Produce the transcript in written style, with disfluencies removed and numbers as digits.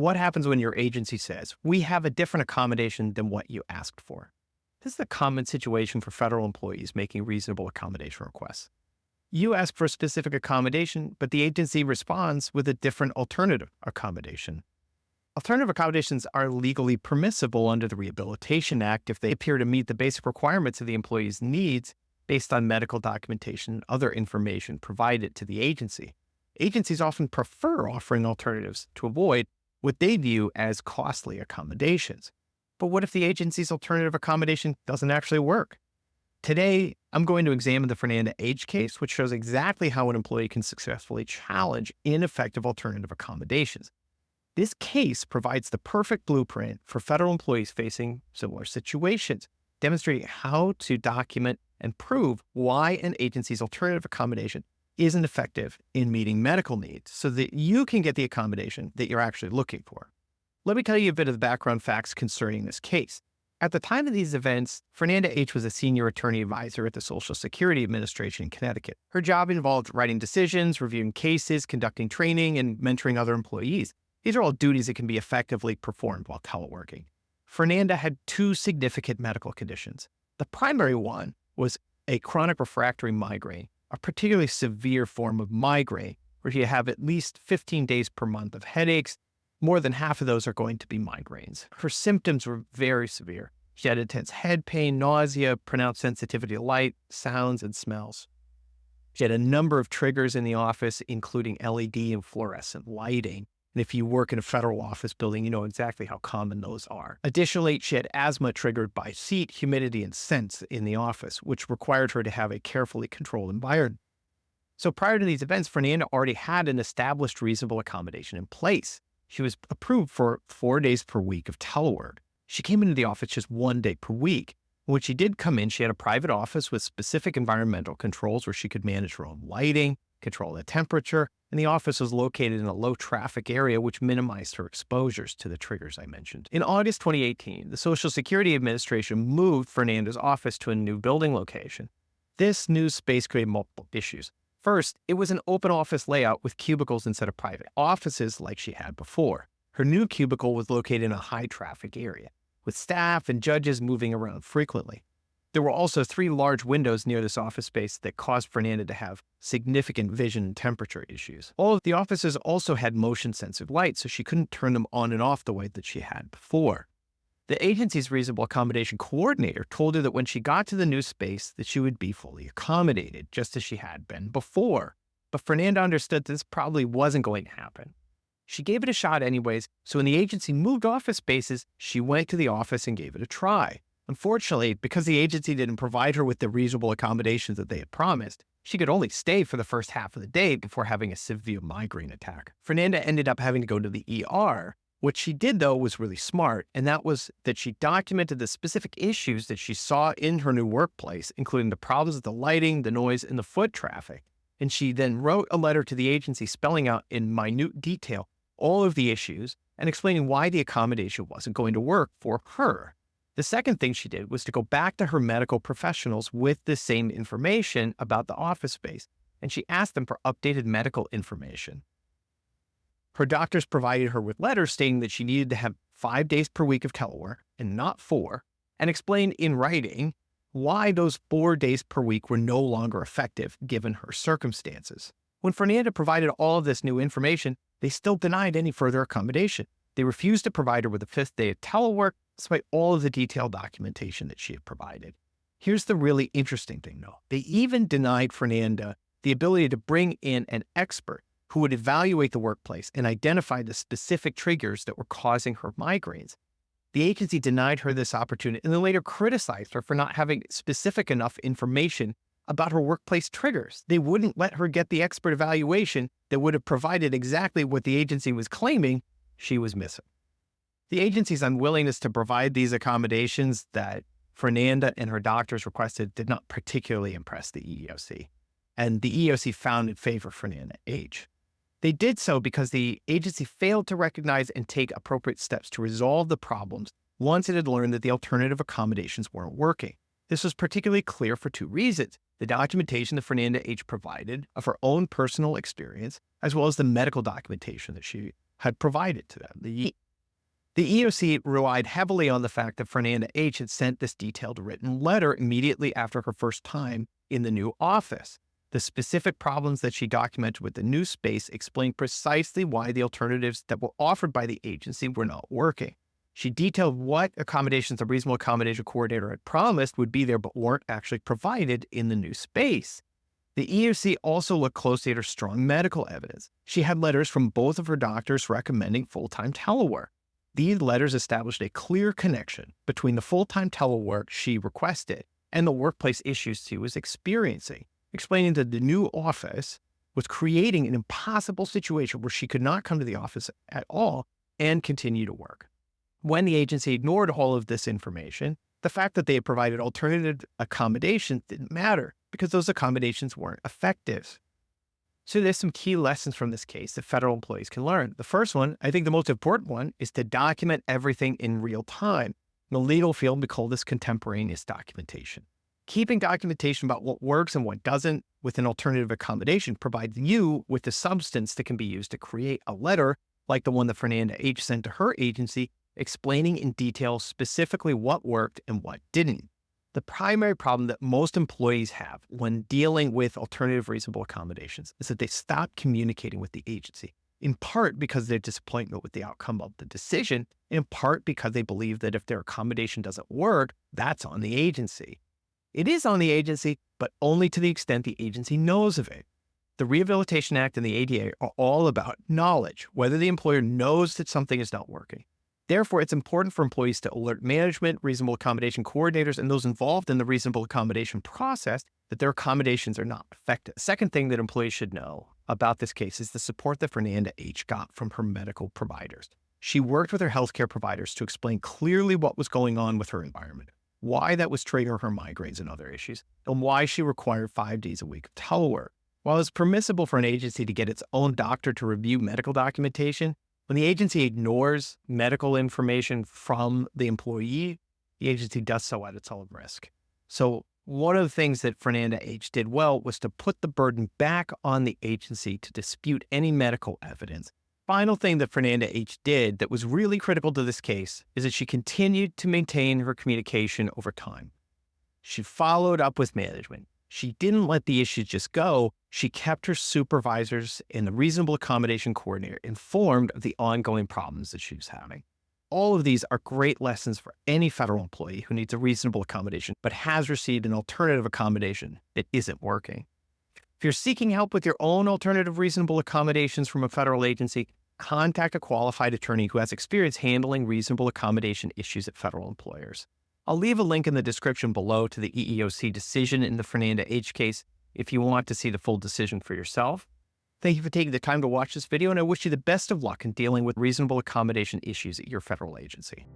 what happens when your agency says, we have a different accommodation than what you asked for? This is a common situation for federal employees making reasonable accommodation requests. You ask for a specific accommodation, but the agency responds with a different alternative accommodation. Alternative accommodations are legally permissible under the Rehabilitation Act if they appear to meet the basic requirements of the employee's needs based on medical documentation and other information provided to the agency. Agencies often prefer offering alternatives to avoid what they view as costly accommodations. But what if the agency's alternative accommodation doesn't actually work? Today, I'm going to examine the Fernanda H case, which shows exactly how an employee can successfully challenge ineffective alternative accommodations. This case provides the perfect blueprint for federal employees facing similar situations, demonstrating how to document and prove why an agency's alternative accommodation isn't effective in meeting medical needs so that you can get the accommodation that you're actually looking for. Let me tell you a bit of the background facts concerning this case. At the time of these events, Fernanda H. was a senior attorney advisor at the Social Security Administration in Connecticut. Her job involved writing decisions, reviewing cases, conducting training, and mentoring other employees. These are all duties that can be effectively performed while teleworking. Fernanda had two significant medical conditions. The primary one was a chronic refractory migraine, a particularly severe form of migraine, where you have at least 15 days per month of headaches. More than half of those are going to be migraines. Her symptoms were very severe. She had intense head pain, nausea, pronounced sensitivity to light, sounds, and smells. She had a number of triggers in the office, including LED and fluorescent lighting. And if you work in a federal office building, you know exactly how common those are. Additionally, she had asthma triggered by heat, humidity, and scents in the office, which required her to have a carefully controlled environment. So prior to these events, Fernanda already had an established reasonable accommodation in place. She was approved for 4 days per week of telework. She came into the office just 1 day per week. When she did come in, she had a private office with specific environmental controls where she could manage her own lighting, control the temperature, and the office was located in a low traffic area which minimized her exposures to the triggers I mentioned. In August 2018, the Social Security Administration moved Fernanda's office to a new building location. This new space created multiple issues. First, it was an open office layout with cubicles instead of private offices like she had before. Her new cubicle was located in a high traffic area, with staff and judges moving around frequently. There were also 3 large windows near this office space that caused Fernanda to have significant vision and temperature issues. All of the offices also had motion-sensitive lights, so she couldn't turn them on and off the way that she had before. The agency's reasonable accommodation coordinator told her that when she got to the new space that she would be fully accommodated, just as she had been before. But Fernanda understood this probably wasn't going to happen. She gave it a shot anyways, so when the agency moved office spaces, she went to the office and gave it a try. Unfortunately, because the agency didn't provide her with the reasonable accommodations that they had promised, she could only stay for the first half of the day before having a severe migraine attack. Fernanda ended up having to go to the ER. What she did, though, was really smart, and that was that she documented the specific issues that she saw in her new workplace, including the problems with the lighting, the noise, and the foot traffic. And she then wrote a letter to the agency spelling out in minute detail all of the issues and explaining why the accommodation wasn't going to work for her. The second thing she did was to go back to her medical professionals with the same information about the office space, and she asked them for updated medical information. Her doctors provided her with letters stating that she needed to have 5 days per week of telework and not 4, and explained in writing why those 4 days per week were no longer effective given her circumstances. When Fernanda provided all of this new information, they still denied any further accommodation. They refused to provide her with a 5th day of telework despite all of the detailed documentation that she had provided. Here's the really interesting thing, though. They even denied Fernanda the ability to bring in an expert who would evaluate the workplace and identify the specific triggers that were causing her migraines. The agency denied her this opportunity and then later criticized her for not having specific enough information about her workplace triggers. They wouldn't let her get the expert evaluation that would have provided exactly what the agency was claiming she was missing. The agency's unwillingness to provide these accommodations that Fernanda and her doctors requested did not particularly impress the EEOC, and the EEOC found in favor of Fernanda H. They did so because the agency failed to recognize and take appropriate steps to resolve the problems once it had learned that the alternative accommodations weren't working. This was particularly clear for 2 reasons: the documentation that Fernanda H. provided of her own personal experience, as well as the medical documentation that she had provided to them. The EEOC relied heavily on the fact that Fernanda H had sent this detailed written letter immediately after her first time in the new office. The specific problems that she documented with the new space explained precisely why the alternatives that were offered by the agency were not working. She detailed what accommodations the reasonable accommodation coordinator had promised would be there but weren't actually provided in the new space. The EEOC also looked closely at her strong medical evidence. She had letters from both of her doctors recommending full-time telework. These letters established a clear connection between the full-time telework she requested and the workplace issues she was experiencing, explaining that the new office was creating an impossible situation where she could not come to the office at all and continue to work. When the agency ignored all of this information, the fact that they had provided alternative accommodations didn't matter because those accommodations weren't effective. So there's some key lessons from this case that federal employees can learn. The first one, I think the most important one, is to document everything in real time. In the legal field, we call this contemporaneous documentation. Keeping documentation about what works and what doesn't with an alternative accommodation provides you with the substance that can be used to create a letter like the one that Fernanda H sent to her agency, explaining in detail specifically what worked and what didn't. The primary problem that most employees have when dealing with alternative reasonable accommodations is that they stop communicating with the agency, in part because of their disappointment with the outcome of the decision, in part because they believe that if their accommodation doesn't work, that's on the agency. It is on the agency, but only to the extent the agency knows of it. The Rehabilitation Act and the ADA are all about knowledge, whether the employer knows that something is not working. Therefore, it's important for employees to alert management, reasonable accommodation coordinators, and those involved in the reasonable accommodation process that their accommodations are not effective. The second thing that employees should know about this case is the support that Fernanda H got from her medical providers. She worked with her healthcare providers to explain clearly what was going on with her environment, why that was triggering her migraines and other issues, and why she required 5 days a week of telework. While it's permissible for an agency to get its own doctor to review medical documentation, when the agency ignores medical information from the employee, the agency does so at its own risk. So one of the things that Fernanda H did well was to put the burden back on the agency to dispute any medical evidence. Final thing that Fernanda H did that was really critical to this case is that she continued to maintain her communication over time. She followed up with management. She didn't let the issues just go. She kept her supervisors and the reasonable accommodation coordinator informed of the ongoing problems that she was having. All of these are great lessons for any federal employee who needs a reasonable accommodation but has received an alternative accommodation that isn't working. If you're seeking help with your own alternative reasonable accommodations from a federal agency, contact a qualified attorney who has experience handling reasonable accommodation issues at federal employers. I'll leave a link in the description below to the EEOC decision in the Fernanda H case if you want to see the full decision for yourself. Thank you for taking the time to watch this video, and I wish you the best of luck in dealing with reasonable accommodation issues at your federal agency.